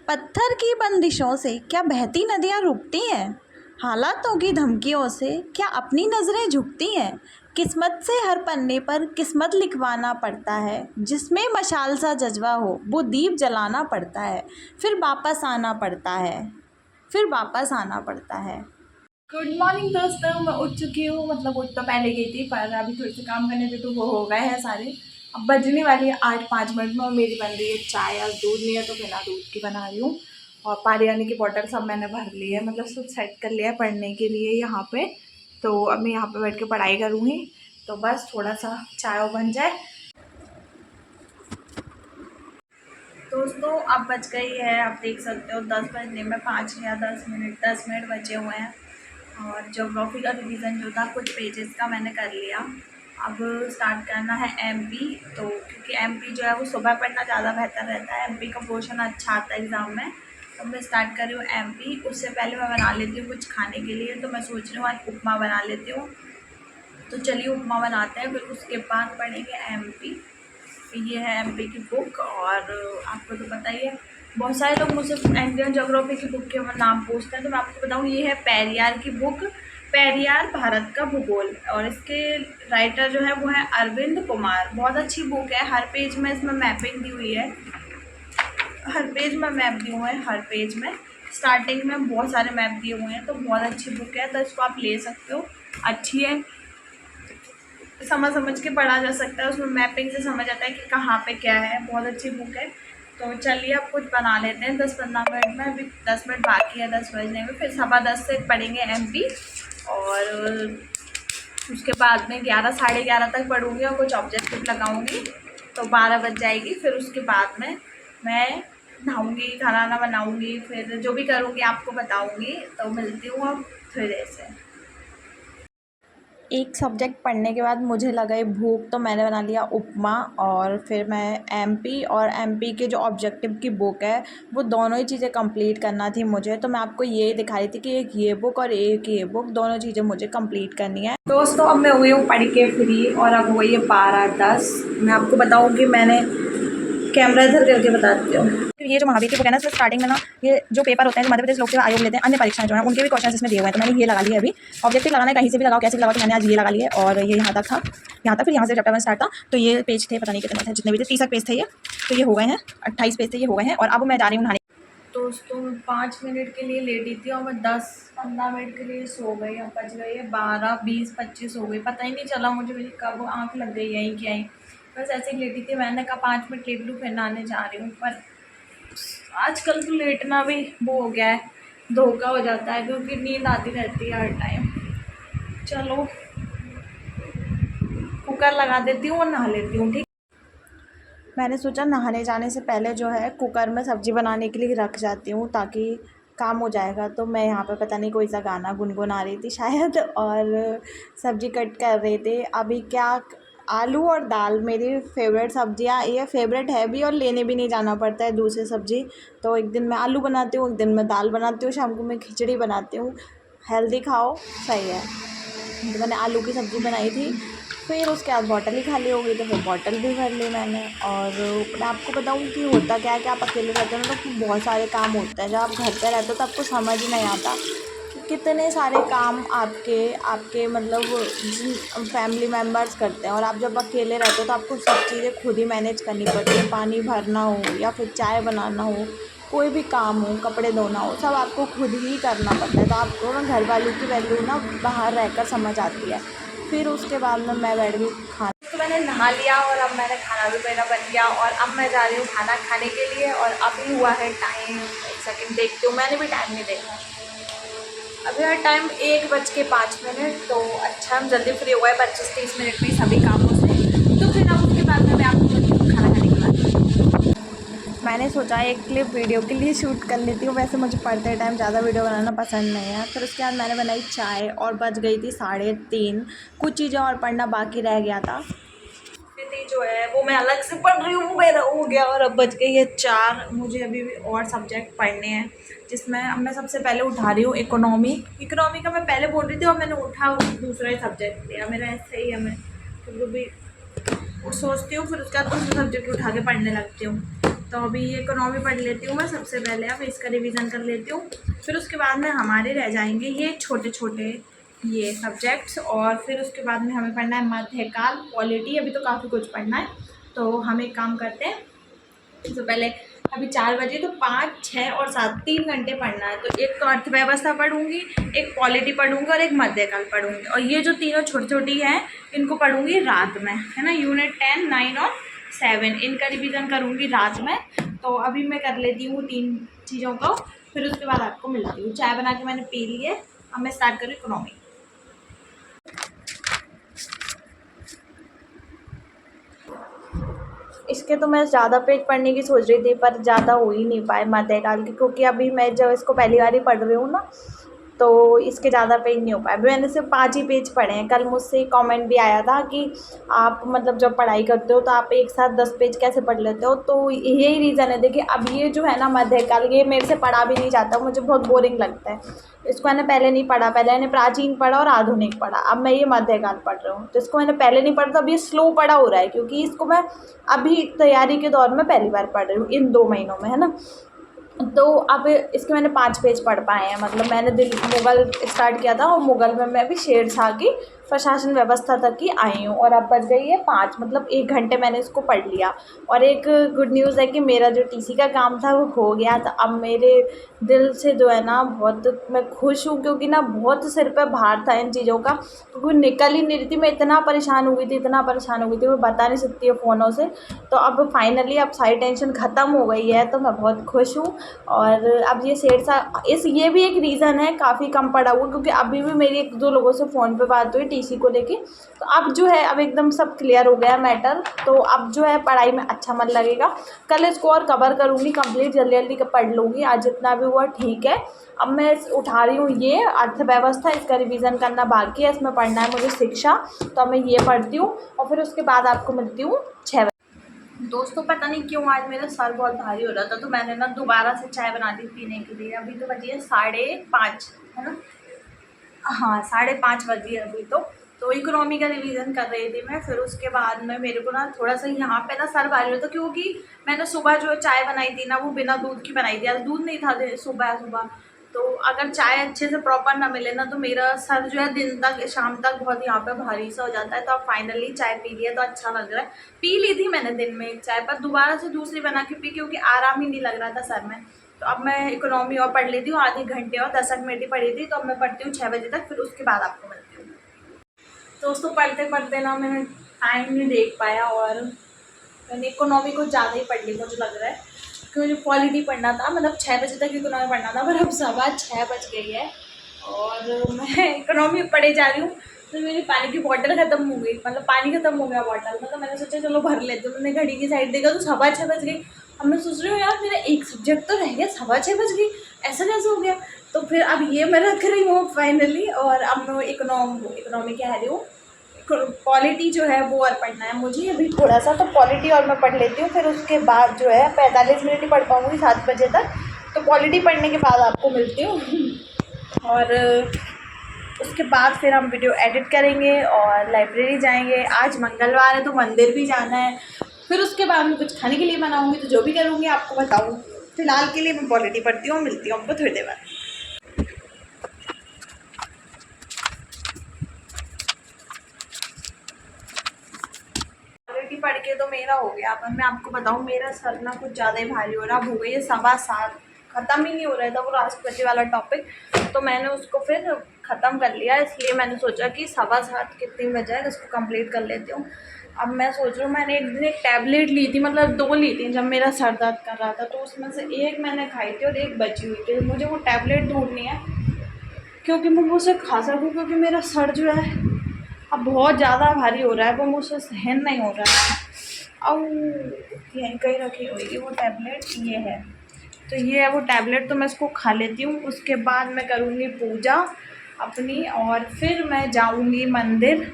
पत्थर की बंदिशों से क्या बहती नदियाँ रुकती हैं? हालातों की धमकियों से क्या अपनी नज़रें झुकती हैं? किस्मत से हर पन्ने पर किस्मत लिखवाना पड़ता है। जिसमें मशाल सा जज्बा हो वो दीप जलाना पड़ता है, फिर वापस आना पड़ता है, फिर वापस आना पड़ता है। गुड मॉर्निंग दोस्तों। मैं उठ चुकी हूँ, मतलब उठ तो पहले गई थी पर अभी थोड़े से काम करने थे तो वो हो गए हैं सारे। अब बजने वाली है 8-5 मिनट में और मेरी बन रही है चाय। और दूध नहीं है तो बिना दूध की बना रही हूँ। और पानी वानी की बॉटल सब मैंने भर ली है, मतलब सब सेट कर लिया है पढ़ने के लिए यहाँ पे। तो अब मैं यहाँ पे बैठ के पढ़ाई करूँगी, तो बस थोड़ा सा चाय बन जाए। दोस्तों अब बज गई है, आप देख सकते हो 10 बजने में 5 या 10 मिनट बचे हुए हैं। और ज्योग्राफी का रिवीजन जो था कुछ पेजेस का मैंने कर लिया। अब स्टार्ट करना है एमपी। तो क्योंकि एमपी जो है वो सुबह पढ़ना ज़्यादा बेहतर रहता है, एमपी का पोर्शन अच्छा आता है एग्ज़ाम में। तो मैं स्टार्ट कर रही हूँ एमपी। उससे पहले मैं बना लेती हूँ कुछ खाने के लिए, तो मैं सोच रही हूँ आज उपमा बना लेती हूँ। तो चलिए उपमा बनाते हैं, फिर उसके बाद पढ़ेंगे एमपी। ये है एमपी की बुक। और आपको तो पता ही है, बहुत सारे लोग मुझसे इंडियन ज्योग्राफी की बुक के नाम पूछते हैं, तो मैं आपको बताऊँ ये है पेरियार की बुक। पेरियार भारत का भूगोल, और इसके राइटर जो है वो है अरविंद कुमार। बहुत अच्छी बुक है, हर पेज में इसमें मैपिंग दी हुई है, हर पेज में मैप दिए हुए हैं। हर पेज में स्टार्टिंग में बहुत सारे मैप दिए हुए हैं, तो बहुत अच्छी बुक है, तो इसको आप ले सकते हो। अच्छी है, समझ के पढ़ा जा सकता है, उसमें मैपिंग से समझ आता है कि कहाँ पे क्या है। बहुत अच्छी बुक है। तो चलिए अब कुछ बना लेते हैं 10-15 मिनट में। अभी 10 मिनट बाकी है 10 बजने में, फिर 10:15 से पढ़ेंगे एमपी। और उसके बाद में 11-11:30 तक पढ़ूँगी और कुछ ऑब्जेक्टिव लगाऊँगी, तो 12 बज जाएगी। फिर उसके बाद में मैं नहाऊँगी, खाना वाना बनाऊँगी, फिर जो भी करूँगी आपको बताऊँगी। तो मिलती हूँ अब थोड़ी देर से। एक सब्जेक्ट पढ़ने के बाद मुझे लगा ये भूख, तो मैंने बना लिया उपमा। और फिर मैं एमपी और एमपी के जो ऑब्जेक्टिव की बुक है वो दोनों ही चीज़ें कंप्लीट करना थी मुझे, तो मैं आपको ये दिखा रही थी कि एक ये बुक और एक ये बुक, दोनों चीज़ें मुझे कंप्लीट करनी है। दोस्तों अब मैं हुई हूँ पढ़ के फ्री, और अब हुई है 12:10। मैं आपको बताऊँ कि मैंने कैमरा इधर करके बताती हूँ। ये जो महावीर की बुक है ना, इसमें स्टार्टिंग में ना ये जो पेपर होते हैं जो मध्य प्रदेश लोक सेवा आयोग लेते हैं, अन्य परीक्षाएं जो हैं उनके भी क्वेश्चन इसमें दिए हुए हैं, तो मैंने ये लगा लिया। अभी ऑब्जेक्टिव लगाना है, कहीं से भी लगाओ कैसे भी लगाओ, तो मैंने आज ये लगा लिया। और ये यहाँ तक था, यहाँ तक, फिर यहाँ से चैप्टर 1 स्टार्ट था। तो ये पेज थे, पता नहीं कितने थे, जितने भी थे 30 पेज थे ये, तो ये हो गए हैं। 28 पेज थे, ये हो गए हैं। और अब मैं जा रही हूँ नहाने। दोस्तों 5 मिनट के लिए लेटी थी और मैं 10-15 मिनट के लिए सो गई। अब बज गई है 12, 20, 25 हो गई, पता ही नहीं चला मुझे मेरी कब आँख लग गई यहीं की यहीं। बस ऐसे ही लेटी थी, मैंने कहा 5 मिनट लेट लूँ फिर नहाने जा रही हूँ। पर आजकल तो लेटना भी वो हो गया है, धोखा हो जाता है, क्योंकि नींद आती रहती है हर टाइम। चलो कुकर लगा देती हूँ और नहा लेती हूँ, ठीक। मैंने सोचा नहाने जाने से पहले जो है कुकर में सब्ज़ी बनाने के लिए रख जाती हूँ, ताकि काम हो जाएगा। तो मैं यहाँ पे पता नहीं कोई सा गाना गुनगुना रही थी शायद, और सब्ज़ी कट कर रहे थे। अभी क्या, आलू और दाल मेरी फेवरेट सब्ज़ियाँ, ये फेवरेट है भी और लेने भी नहीं जाना पड़ता है दूसरी सब्ज़ी। तो एक दिन मैं आलू बनाती हूँ, एक दिन मैं दाल बनाती हूँ, शाम को मैं खिचड़ी बनाती हूँ। हेल्दी खाओ, सही है। तो मैंने आलू की सब्ज़ी बनाई थी, फिर उसके बाद बॉटल ही खाली हो गई, तो फिर बॉटल भी भर ली मैंने। और मैं आपको बताऊँ कि होता क्या है कि आप अकेले रहते हो ना, तो बहुत सारे काम होते हैं। जब आप घर पे रहते हो तो आपको समझ ही नहीं आता कि कितने सारे काम आपके आपके मतलब जिन फैमिली मेम्बर्स करते हैं। और आप जब अकेले रहते हो तो आपको सब चीज़ें खुद ही मैनेज करनी पड़ती है। पानी भरना हो या फिर चाय बनाना हो, कोई भी काम हो, कपड़े धोना हो, सब आपको खुद ही करना पड़ता है। तो आपको ना घर वालों की वैल्यू ना बाहर रहकर समझ आती है। फिर उसके बाद में मैं बैठ गई खाना। तो मैंने नहा लिया और अब मैंने खाना भी मेरा बन गया, और अब मैं जा रही हूँ खाना खाने के लिए। और अभी हुआ है टाइम, एक सेकंड देखती हूँ, मैंने भी टाइम नहीं देखा। अभी है टाइम 1:05। तो अच्छा हम जल्दी फ्री हो गए 25-30 मिनट में सभी कामों से। तो फिर अब उसके बाद में मैं आपको बताती हूँ खाना खाने के बाद। मैंने सोचा एक क्लिप वीडियो के लिए शूट कर लेती हूँ, वैसे मुझे पढ़ते टाइम ज़्यादा वीडियो बनाना पसंद नहीं है। फिर उसके बाद मैंने बनाई चाय और बज गई थी 3:30। कुछ चीज़ें और पढ़ना बाकी रह गया था, जो है वो मैं अलग से पढ़ रही हूँ, मेरा हो गया। और अब बज गई है 4। मुझे अभी भी और सब्जेक्ट पढ़ने हैं, जिसमें अब मैं सबसे पहले उठा रही हूँ इकोनॉमी का। मैं पहले बोल रही थी और मैंने उठा दूसरा ही सब्जेक्ट लिया, मेरा ऐसा ही है। मैं तो भी सोचती हूँ फिर उसके बाद दूसरा सब्जेक्ट उठा के पढ़ने लगती हूँ। तो अभी ये इकोनॉमी पढ़ लेती हूँ मैं सबसे पहले, अब इसका रिवीजन कर लेती हूँ। फिर उसके बाद में हमारे रह जाएंगे ये छोटे छोटे ये सब्जेक्ट्स, और फिर उसके बाद में हमें पढ़ना है मध्यकाल, पॉलिटी, अभी तो काफ़ी कुछ पढ़ना है। तो हम एक काम करते हैं, सबसे पहले अभी 4 बजे, तो 5, 6 और 7 3 घंटे पढ़ना है। तो एक तो अर्थव्यवस्था पढ़ूंगी, एक पॉलिटी पढ़ूंगी और एक मध्यकाल पढ़ूंगी। और ये जो तीनों छोटी छोटी हैं इनको पढ़ूंगी रात में, है ना। यूनिट 10, 9 और 7 इनका रिवीजन करूंगी रात में। तो अभी मैं कर लेती हूँ 3 चीज़ों को, फिर उसके बाद आपको मिलती हूँ। चाय बना के मैंने पी ली है, अब मैं स्टार्ट करूँ इकोनॉमी। इसके तो मैं ज़्यादा पेज पढ़ने की सोच रही थी, पर ज़्यादा हो ही नहीं पाए मध्यकाल की, क्योंकि अभी मैं जब इसको पहली बार ही पढ़ रही हूँ ना, तो इसके ज़्यादा पेज नहीं हो पाए। अभी मैंने सिर्फ 5 ही पेज पढ़े हैं। कल मुझसे कमेंट भी आया था कि आप मतलब जब पढ़ाई करते हो तो आप एक साथ 10 पेज कैसे पढ़ लेते हो। तो यही रीज़न है। देखिए अब ये जो है ना मध्यकाल, ये मेरे से पढ़ा भी नहीं जाता, मुझे बहुत बोरिंग लगता है। इसको मैंने पहले नहीं पढ़ा, पहले मैंने प्राचीन पढ़ा और आधुनिक पढ़ा, अब मैं ये मध्यकाल पढ़ रही हूँ। तो इसको मैंने पहले नहीं पढ़ा, तो अब ये स्लो पढ़ा हो रहा है, क्योंकि इसको मैं अभी तैयारी के दौर में पहली बार पढ़ रही हूँ इन 2 महीनों में, है ना। तो अब इसके मैंने 5 पेज पढ़ पाए हैं। मतलब मैंने मुग़ल स्टार्ट किया था और मुग़ल में मैं अभी शेरशाह की प्रशासन व्यवस्था तक ही आई हूँ, और अब बज गई है 5, मतलब 1 घंटे मैंने इसको पढ़ लिया। और एक गुड न्यूज़ है कि मेरा जो टीसी का काम था वो हो गया। तो अब मेरे दिल से जो है ना बहुत मैं खुश हूँ, क्योंकि ना बहुत सिर पे भार था इन चीज़ों का, क्योंकि निकल ही नहीं रही थी। मैं इतना परेशान हो गई थी, इतना परेशान हो गई थी, मैं बता नहीं सकती है फ़ोनों से। तो अब फाइनली अब सारी टेंशन ख़त्म हो गई है, तो मैं बहुत खुश हूँ। और अब ये शेरशाह ये भी एक रीज़न है काफ़ी कम पढ़ा हुआ, क्योंकि अभी भी मेरी 1-2 लोगों से फ़ोन पे बात हुई टीसी को लेके। तो अब जो है अब एकदम सब क्लियर हो गया मैटर। तो अब जो है पढ़ाई में अच्छा मन लगेगा। कल इसको और कवर करूँगी कंप्लीट, जल्दी जल्दी पढ़ लूँगी। आज जितना भी हुआ ठीक है। अब मैं उठा रही हूँ ये अर्थव्यवस्था, इसका रिवीजन करना बाकी है, इसमें पढ़ना है मुझे शिक्षा। तो मैं ये पढ़ती हूँ और फिर उसके बाद आपको मिलती हूँ 6 बजे। दोस्तों पता नहीं क्यों आज मेरा सर बहुत भारी हो रहा था, तो मैंने ना दोबारा से चाय बना दी पीने के लिए। अभी तो बजी है 5:30, है ना। हाँ 5:30 बजी है अभी तो इकोनॉमी का रिवीजन कर रही थी मैं। फिर उसके बाद में मेरे को ना थोड़ा सा यहाँ पे ना सर भारी होता, क्योंकि मैंने सुबह जो चाय बनाई थी ना वो बिना दूध की बनाई थी। आज दूध नहीं था सुबह सुबह, तो अगर चाय अच्छे से प्रॉपर ना मिले ना तो मेरा सर जो है दिन तक शाम तक बहुत यहाँ पे भारी सा हो जाता है। तो अब फाइनली चाय पी लिया तो अच्छा लग रहा है। पी ली थी मैंने दिन में एक चाय, पर दोबारा से दूसरी बना के पी, क्योंकि आराम ही नहीं लग रहा था सर में। तो अब मैं इकोनॉमी और पढ़ लेती हूँ, आधे घंटे और 10 मिनट ही पढ़ी थी। तो अब मैं पढ़ती हूँ 6 बजे तक, फिर उसके बाद आपको मिलती हूँ। दोस्तों पढ़ते पढ़ते ना मैंने टाइम नहीं देख पाया, और मैंने इकोनॉमी को ज़्यादा ही पढ़ ली मुझे लग रहा है, क्योंकि मुझे पॉलिटी पढ़ना था। मतलब 6 बजे तक इकोनॉमी पढ़ना था, पर अब 6:15 बज गई है और मैं इकोनॉमी पढ़े जा रही हूँ। तो मेरी पानी की बॉटल ख़त्म हो गई, मतलब पानी ख़त्म हो गया बॉटल में। तो मैंने सोचा चलो भर लेती हूँ। मैंने घड़ी की साइड देखा तो 6:15 बज गई। अब मैं सोच रही हूँ यार मेरा एक सब्जेक्ट तो रह गया, 6:15 बज गई, ऐसा कैसे हो गया। तो फिर अब ये मैं रख रही हूँ फाइनली, और अब मैं इकोनॉमी कह रही हूँ, पॉलिटी जो है वो और पढ़ना है मुझे अभी थोड़ा सा। तो पॉलिटी और मैं पढ़ लेती हूँ, फिर उसके बाद जो है 45 मिनट ही पढ़ पाऊँगी 7 बजे तक। तो पॉलिटी पढ़ने के बाद आपको मिलती हूँ, और उसके बाद फिर हम वीडियो एडिट करेंगे और लाइब्रेरी जाएंगे। आज मंगलवार है तो मंदिर भी जाना है। फिर उसके बाद मैं कुछ खाने के लिए बनाऊँगी, तो जो भी करूँगी आपको बताऊँ। फिलहाल के लिए मैं पॉलिटी पढ़ती हूँ, मिलती हूँ आपको थोड़ी देर बाद। पढ़ के तो मेरा हो गया, पर मैं आपको बताऊं मेरा सर ना कुछ ज़्यादा ही भारी हो रहा। अब हो गई है 7:15, ख़त्म ही नहीं हो रहा था वो राष्ट्रपति वाला टॉपिक। तो मैंने उसको फिर ख़त्म कर लिया, इसलिए मैंने सोचा कि 7:15 कितनी बजे है, उसको कंप्लीट कर लेती हूँ। अब मैं सोच रही हूँ, मैंने एक दिन एक टैबलेट ली थी, मतलब 2 ली थी जब मेरा सर दर्द कर रहा था। तो उसमें से एक मैंने खाई थी और एक बची हुई थी। मुझे वो टैबलेट ढूंढनी है, क्योंकि मैं उसे खा सकूँ, क्योंकि मेरा सर जो है अब बहुत ज़्यादा भारी हो रहा है, वो मुझसे सहन नहीं हो रहा है। और यहीं कहीं रखी हुई है वो टैबलेट, ये है। तो ये है वो टैबलेट, तो मैं इसको खा लेती हूँ। उसके बाद मैं करूँगी पूजा अपनी, और फिर मैं जाऊँगी मंदिर।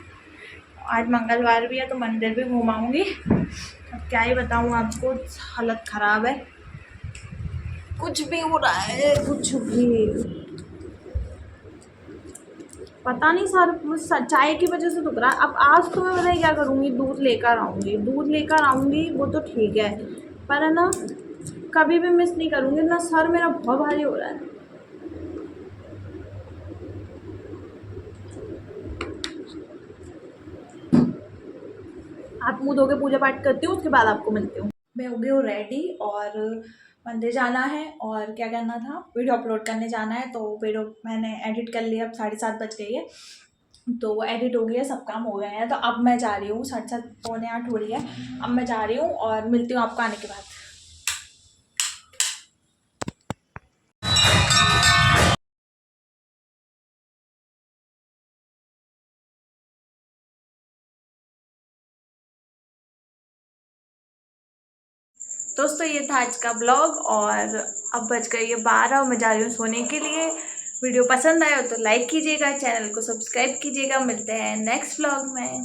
आज मंगलवार भी है तो मंदिर भी घुमाऊँगी। अब क्या ही बताऊँ आपको, हालत ख़राब है, कुछ भी हो रहा है, कुछ भी पता नहीं सर चाय की वजह से दुख रहा है। अब आज तो मैं क्या करूँगी, दूध लेकर आऊँगी वो तो ठीक है, पर है ना कभी भी मिस नहीं करूँगी, ना सर मेरा बहुत भारी हो रहा है। हाथ मुँह धो के पूजा पाठ करती हूँ, उसके बाद आपको मिलती हूँ। मैं हो गई हूँ रेडी और मंदिर जाना है और क्या करना था, वीडियो अपलोड करने जाना है। तो वीडियो मैंने एडिट कर लिया, अब 7:30 बज गई है, तो वो एडिट हो गई है, सब काम हो गए हैं। तो अब मैं जा रही हूँ, 7:30 पौने 8 हो रही है, अब मैं जा रही हूँ और मिलती हूँ आपको आने के बाद। दोस्तों ये था आज का ब्लॉग और अब बज गई है 12 और मैं जा रही हूँ सोने के लिए। वीडियो पसंद आया हो तो लाइक कीजिएगा, चैनल को सब्सक्राइब कीजिएगा। मिलते हैं नेक्स्ट ब्लॉग में।